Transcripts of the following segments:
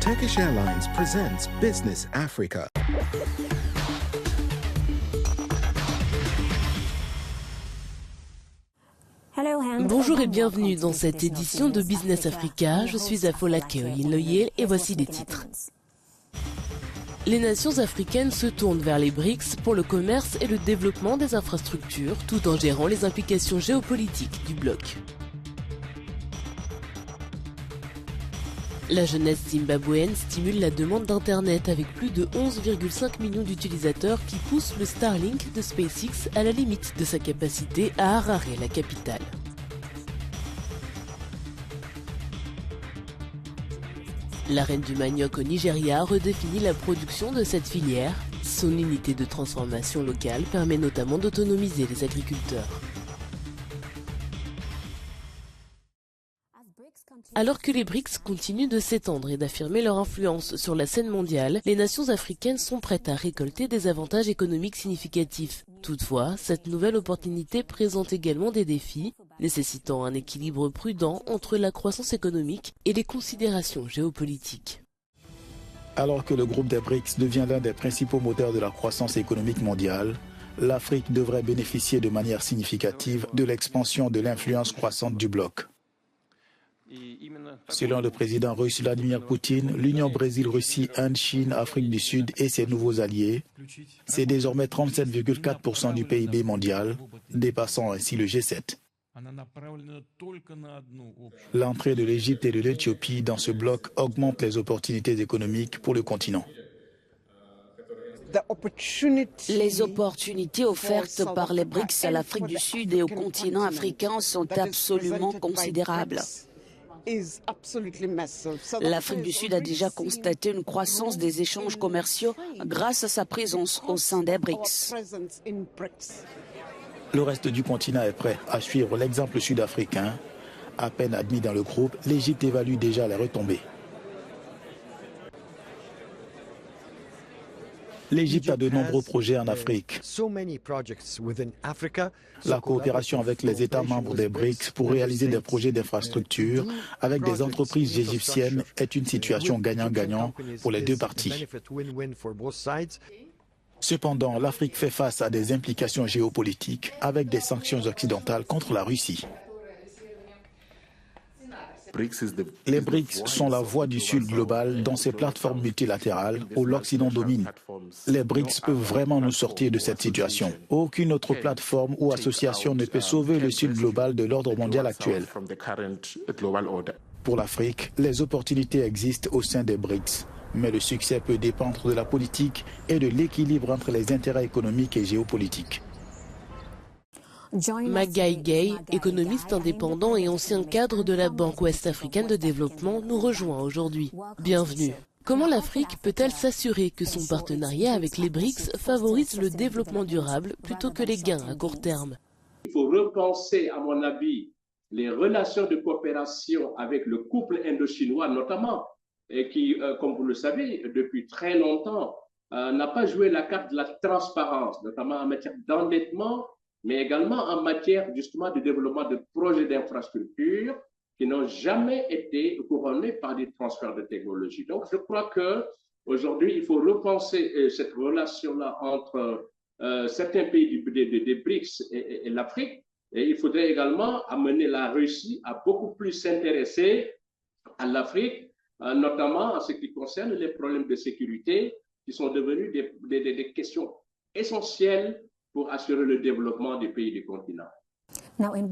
Turkish Airlines presents Business Africa. Bonjour et bienvenue dans cette édition de Business Africa. Je suis Afolake Oyinloye et voici les titres. Les nations africaines se tournent vers les BRICS pour le commerce et le développement des infrastructures, tout en gérant les implications géopolitiques du bloc. La jeunesse zimbabwéenne stimule la demande d'Internet avec plus de 11,5 millions d'utilisateurs qui poussent le Starlink de SpaceX à la limite de sa capacité à Harare, la capitale. La reine du manioc au Nigeria redéfinit la production de cette filière. Son unité de transformation locale permet notamment d'autonomiser les agriculteurs. Alors que les BRICS continuent de s'étendre et d'affirmer leur influence sur la scène mondiale, les nations africaines sont prêtes à récolter des avantages économiques significatifs. Toutefois, cette nouvelle opportunité présente également des défis, nécessitant un équilibre prudent entre la croissance économique et les considérations géopolitiques. Alors que le groupe des BRICS devient l'un des principaux moteurs de la croissance économique mondiale, l'Afrique devrait bénéficier de manière significative de l'expansion de l'influence croissante du bloc. Selon le président russe Vladimir Poutine, l'Union Brésil-Russie, Inde, Chine, Afrique du Sud et ses nouveaux alliés, c'est désormais 37,4% du PIB mondial, dépassant ainsi le G7. L'entrée de l'Égypte et de l'Éthiopie dans ce bloc augmente les opportunités économiques pour le continent. Les opportunités offertes par les BRICS à l'Afrique du Sud et au continent africain sont absolument considérables. L'Afrique du Sud a déjà constaté une croissance des échanges commerciaux grâce à sa présence au sein des BRICS. Le reste du continent est prêt à suivre l'exemple sud-africain. À peine admis dans le groupe, l'Égypte évalue déjà les retombées. L'Égypte a de nombreux projets en Afrique. La coopération avec les États membres des BRICS pour réaliser des projets d'infrastructure avec des entreprises égyptiennes est une situation gagnant-gagnant pour les deux parties. Cependant, l'Afrique fait face à des implications géopolitiques avec des sanctions occidentales contre la Russie. Les BRICS sont la voie du Sud global dans ces plateformes multilatérales où l'Occident domine. Les BRICS peuvent vraiment nous sortir de cette situation. Aucune autre plateforme ou association ne peut sauver le Sud global de l'ordre mondial actuel. Pour l'Afrique, les opportunités existent au sein des BRICS, mais le succès peut dépendre de la politique et de l'équilibre entre les intérêts économiques et géopolitiques. Magai Gay, économiste indépendant et ancien cadre de la Banque ouest-africaine de développement, nous rejoint aujourd'hui. Bienvenue. Comment l'Afrique peut-elle s'assurer que son partenariat avec les BRICS favorise le développement durable plutôt que les gains à court terme? Il faut repenser, à mon avis, les relations de coopération avec le couple indo-chinois notamment, et qui, comme vous le savez, depuis très longtemps, n'a pas joué la carte de la transparence, notamment en matière d'endettement, mais également en matière justement de développement de projets d'infrastructures qui n'ont jamais été couronnés par des transferts de technologie. Donc, je crois qu'aujourd'hui, il faut repenser cette relation-là entre certains pays des BRICS et l'Afrique. Et il faudrait également amener la Russie à beaucoup plus s'intéresser à l'Afrique, notamment en ce qui concerne les problèmes de sécurité qui sont devenus des questions essentielles pour assurer le développement des pays du continent.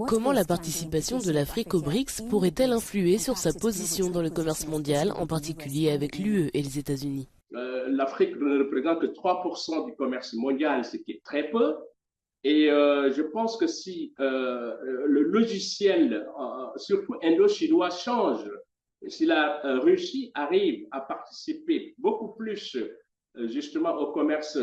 Comment la participation de l'Afrique aux BRICS pourrait-elle influer sur sa position dans le commerce mondial, en particulier avec l'UE et les États-Unis? L'Afrique ne représente que 3% du commerce mondial, ce qui est très peu. Et je pense que si le logiciel, surtout indo-chinois, change, si la Russie arrive à participer beaucoup plus justement au commerce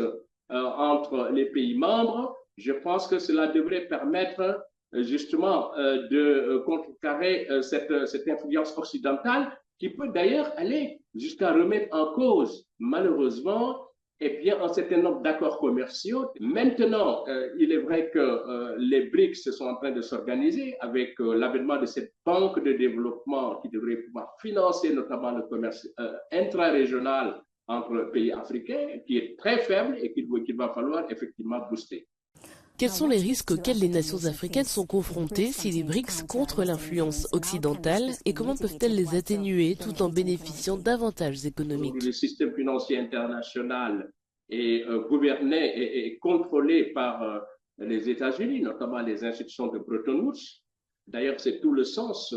entre les pays membres, je pense que cela devrait permettre justement de contrecarrer cette influence occidentale qui peut d'ailleurs aller jusqu'à remettre en cause, malheureusement, un certain nombre d'accords commerciaux. Maintenant, il est vrai que les BRICS sont en train de s'organiser avec l'avènement de cette banque de développement qui devrait pouvoir financer notamment le commerce intra-régional entre pays africains, qui est très faible et qu'il va falloir effectivement booster. Quels sont les risques auxquels les nations africaines sont confrontées si les BRICS contrent l'influence occidentale et comment peuvent-elles les atténuer tout en bénéficiant d'avantages économiques? Le système financier international est gouverné et contrôlé par les États-Unis, notamment les institutions de Bretton Woods. D'ailleurs, c'est tout le sens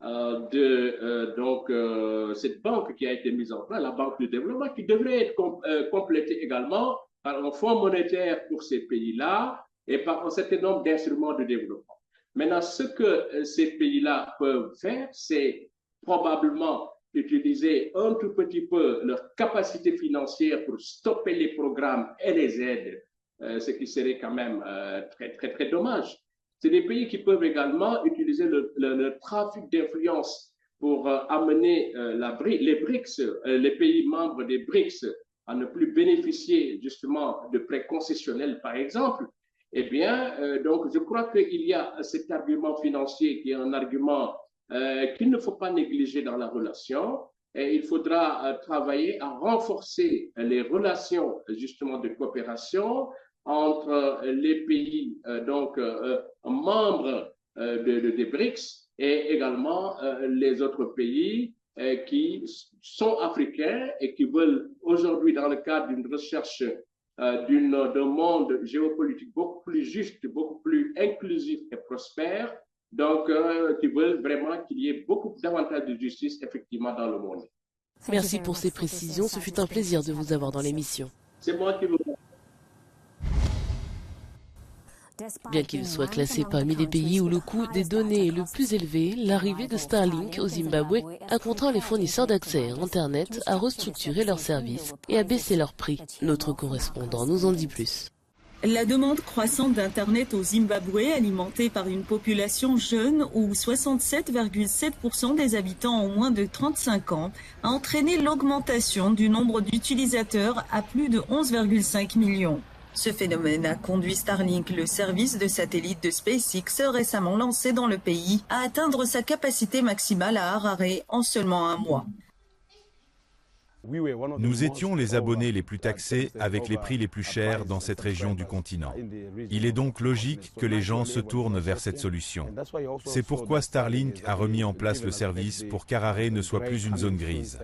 de cette banque qui a été mise en place, la Banque du développement, qui devrait être complétée également par un fonds monétaire pour ces pays-là et par un certain nombre d'instruments de développement. Maintenant, ce que ces pays-là peuvent faire, c'est probablement utiliser un tout petit peu leur capacité financière pour stopper les programmes et les aides, ce qui serait quand même très dommage. C'est des pays qui peuvent également utiliser le trafic d'influence pour amener les BRICS, les pays membres des BRICS, à ne plus bénéficier justement de prêts concessionnels, par exemple. Eh bien, donc, je crois qu'il y a cet argument financier qui est un argument qu'il ne faut pas négliger dans la relation. Et il faudra travailler à renforcer les relations, justement, de coopération entre les pays membres des BRICS et également les autres pays qui sont africains et qui veulent aujourd'hui, dans le cadre d'une recherche d'un monde géopolitique beaucoup plus juste, beaucoup plus inclusif et prospère, donc qui veulent vraiment qu'il y ait beaucoup davantage de justice effectivement dans le monde. Merci pour ces précisions, ce fut un plaisir de vous avoir dans l'émission. C'est moi qui vous remercie. Bien qu'il soit classé parmi les pays où le coût des données est le plus élevé, l'arrivée de Starlink au Zimbabwe a contraint les fournisseurs d'accès à Internet à restructurer leurs services et à baisser leurs prix. Notre correspondant nous en dit plus. La demande croissante d'Internet au Zimbabwe, alimentée par une population jeune où 67,7% des habitants ont moins de 35 ans, a entraîné l'augmentation du nombre d'utilisateurs à plus de 11,5 millions. Ce phénomène a conduit Starlink, le service de satellite de SpaceX récemment lancé dans le pays, à atteindre sa capacité maximale à Harare en seulement un mois. Nous étions les abonnés les plus taxés avec les prix les plus chers dans cette région du continent. Il est donc logique que les gens se tournent vers cette solution. C'est pourquoi Starlink a remis en place le service pour qu'Harare ne soit plus une zone grise.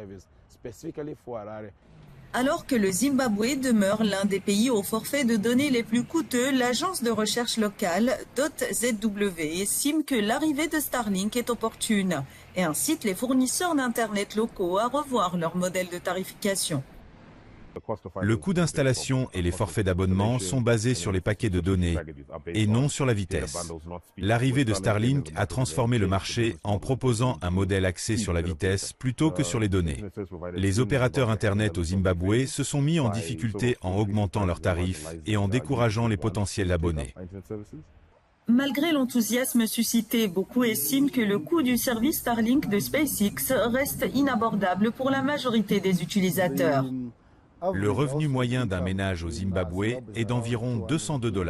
Alors que le Zimbabwe demeure l'un des pays au forfait de données les plus coûteux, l'agence de recherche locale .zw estime que l'arrivée de Starlink est opportune et incite les fournisseurs d'Internet locaux à revoir leur modèle de tarification. Le coût d'installation et les forfaits d'abonnement sont basés sur les paquets de données et non sur la vitesse. L'arrivée de Starlink a transformé le marché en proposant un modèle axé sur la vitesse plutôt que sur les données. Les opérateurs Internet au Zimbabwe se sont mis en difficulté en augmentant leurs tarifs et en décourageant les potentiels abonnés. Malgré l'enthousiasme suscité, beaucoup estiment que le coût du service Starlink de SpaceX reste inabordable pour la majorité des utilisateurs. Le revenu moyen d'un ménage au Zimbabwe est d'environ 202 $.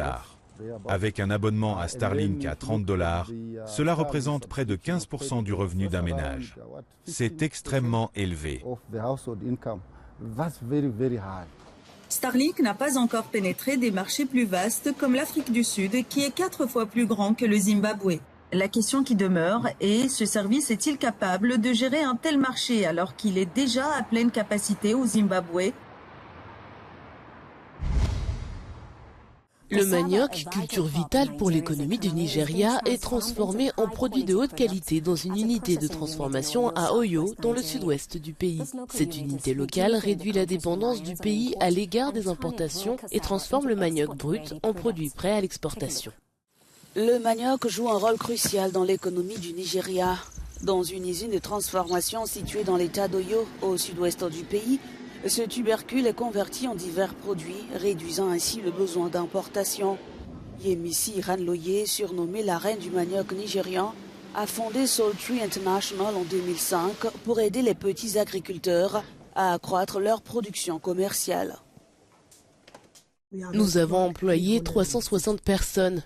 Avec un abonnement à Starlink à 30 $, cela représente près de 15% du revenu d'un ménage. C'est extrêmement élevé. Starlink n'a pas encore pénétré des marchés plus vastes comme l'Afrique du Sud, qui est 4 fois plus grand que le Zimbabwe. La question qui demeure est, ce service est-il capable de gérer un tel marché alors qu'il est déjà à pleine capacité au Zimbabwe ? Le manioc, culture vitale pour l'économie du Nigeria, est transformé en produit de haute qualité dans une unité de transformation à Oyo, dans le sud-ouest du pays. Cette unité locale réduit la dépendance du pays à l'égard des importations et transforme le manioc brut en produit prêt à l'exportation. Le manioc joue un rôle crucial dans l'économie du Nigeria. Dans une usine de transformation située dans l'état d'Oyo, au sud-ouest du pays, ce tubercule est converti en divers produits, réduisant ainsi le besoin d'importation. Yemisi Ranloye, surnommée la reine du manioc nigérian, a fondé Soultree International en 2005 pour aider les petits agriculteurs à accroître leur production commerciale. Nous avons employé 360 personnes,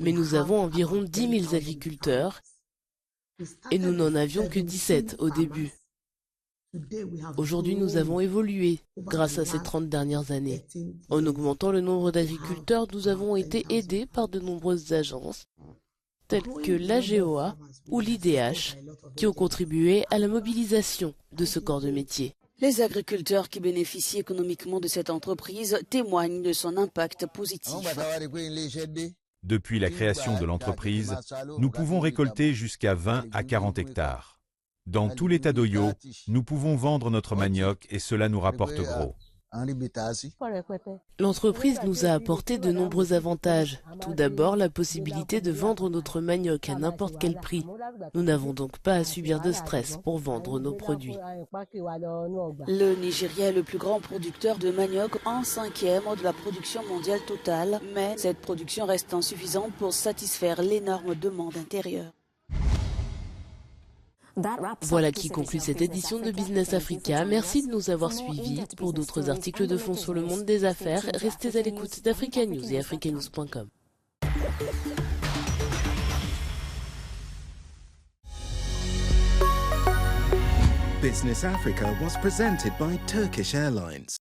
mais nous avons environ 10 000 agriculteurs et nous n'en avions que 17 au début. Aujourd'hui, nous avons évolué grâce à ces 30 dernières années. En augmentant le nombre d'agriculteurs, nous avons été aidés par de nombreuses agences, telles que l'AGOA ou l'IDH, qui ont contribué à la mobilisation de ce corps de métier. Les agriculteurs qui bénéficient économiquement de cette entreprise témoignent de son impact positif. Depuis la création de l'entreprise, nous pouvons récolter jusqu'à 20 à 40 hectares. Dans tout l'état d'Oyo, nous pouvons vendre notre manioc et cela nous rapporte gros. L'entreprise nous a apporté de nombreux avantages. Tout d'abord, la possibilité de vendre notre manioc à n'importe quel prix. Nous n'avons donc pas à subir de stress pour vendre nos produits. Le Nigeria est le plus grand producteur de manioc, en 5e de la production mondiale totale, mais cette production reste insuffisante pour satisfaire l'énorme demande intérieure. Voilà qui conclut cette édition de Business Africa. Merci de nous avoir suivis. Pour d'autres articles de fond sur le monde des affaires, restez à l'écoute d'Africa News et africanews.com. Business Africa was presented by Turkish Airlines.